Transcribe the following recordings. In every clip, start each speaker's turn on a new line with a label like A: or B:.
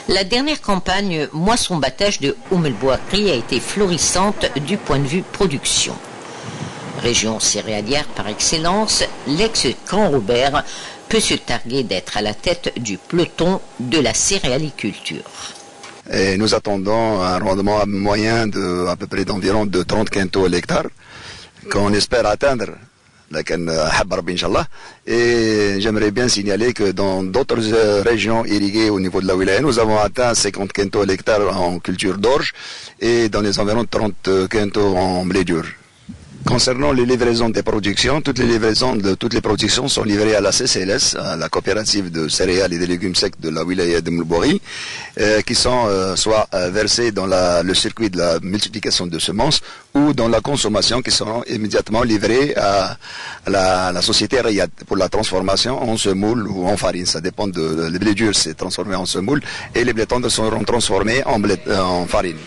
A: La dernière campagne moisson-battage de Oum El Bouakri a été florissante du point de vue production. Région céréalière par excellence, l'ex-Camp Robert peut se targuer d'être à la tête du peloton de la céréaliculture.
B: Et nous attendons un rendement moyen de à peu près d'environ de 30 quintaux à l'hectare, qu'on espère atteindre. Et j'aimerais bien signaler que dans d'autres régions irriguées au niveau de la wilaya, nous avons atteint 50 quintaux à l'hectare en culture d'orge et dans les environs de 30 quintaux en blé dur. Concernant les livraisons des productions, toutes les livraisons de toutes les productions sont livrées à la CCLS, à la coopérative de céréales et de légumes secs de la wilaya de Moulbouri, qui sont soit versées dans le circuit de la multiplication de semences ou dans la consommation, qui seront immédiatement livrées à la société Riyad pour la transformation en semoule ou en farine. Ça dépend de le blé dur, c'est transformé en semoule et les blés tendres seront transformés en farine.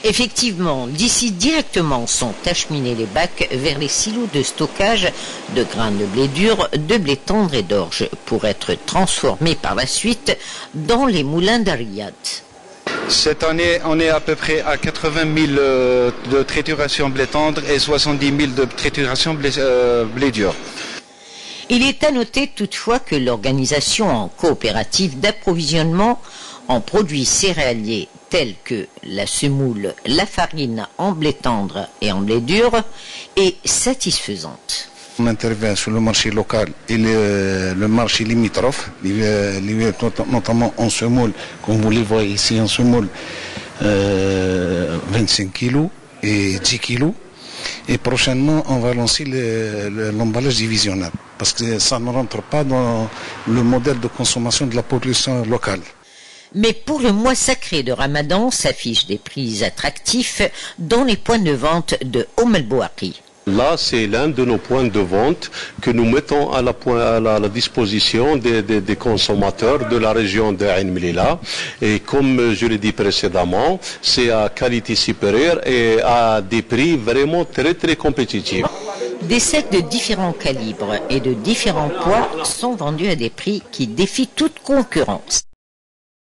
A: Effectivement, d'ici directement sont acheminés les bacs vers les silos de stockage de grains de blé dur, de blé tendre et d'orge pour être transformés par la suite dans les moulins d'Ariyad.
C: Cette année, on est à peu près à 80 000 de trituration blé tendre et 70 000 de trituration blé dur.
A: Il est à noter toutefois que l'organisation en coopérative d'approvisionnement en produits céréaliers tels que la semoule, la farine en blé tendre et en blé dur est satisfaisante.
D: On intervient sur le marché local et le marché limitrophe, notamment en semoule, comme vous le voyez ici en semoule, 25 kg et 10 kg. Et prochainement, on va lancer l'emballage divisionnel, parce que ça ne rentre pas dans le modèle de consommation de la population locale.
A: Mais pour le mois sacré de Ramadan s'affichent des prix attractifs dans les points de vente de Oum El Bouakri.
E: Là, c'est l'un de nos points de vente que nous mettons à la disposition des consommateurs de la région de Ain Melilla. Et comme je l'ai dit précédemment, c'est à qualité supérieure et à des prix vraiment très très compétitifs.
A: Des sacs de différents calibres et de différents poids sont vendus à des prix qui défient toute concurrence.